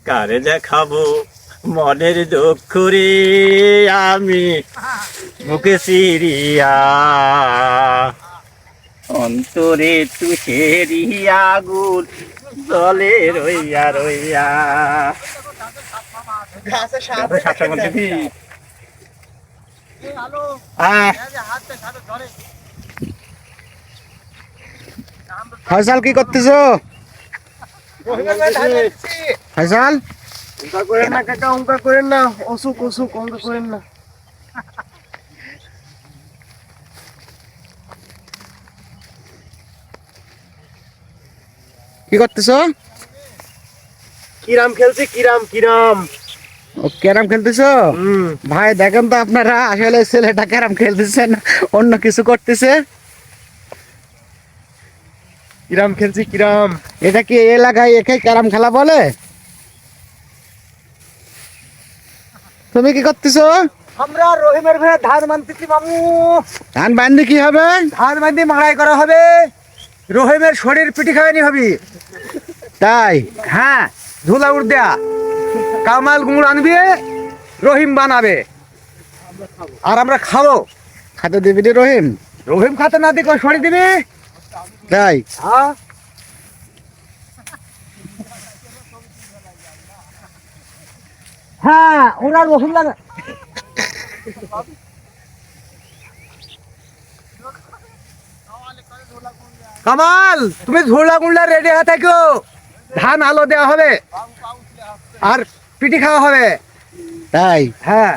কারে দেখাবো মনের দুঃখ রে আমি বুকে সিরিয়া অন্তরে তুষেরি আগুন জলে রইয়া রইয়া ফয়সাল কি করতেছো? ফয়সাল অঙ্কা করেন না কাকা, অঙ্কা করেন না, অসুখ অসুখ, অঙ্কা করেন না। কি করতেছো? কিরাম খেলছি, কিরাম কিরাম। ও ক্যারাম খেলতেছো? ভাই দেখেন তো আপনারা, আসলে ছেলেটা ক্যারাম খেলতেছে না অন্য কিছু করতেছে। কিরাম খেলছি কিরাম। এটা কি এলাকায় একে ক্যারাম খেলা বলে? তুমি কি করতেছো? আমরা রহিমের ঘরে ধান মানতেছি মামু। ধান বান্ধি কি হবে? ধান বান্ধি মাড়াই করা হবে, রহিমের শরীর পিটি খাওয়ানি হবে। তাই? হ্যাঁ, ধুলা উড় দেয়া, কামাল গুড় আনবি, রহিম বানাবে আর আমরা খাবো। খাতে দিবি রে রহিম? রহিম খাতে না দিয়ে সরি দিবি। তাই? হ্যাঁ, হ্যাঁ, ওনার রহিম লাগা। কামাল, তুমি ঝোলা গুন্ডা রেডি হয়ে থাকো, ধান আলো দেওয়া হবে আর পিটি খাওয়া হবে। তাই? হ্যাঁ।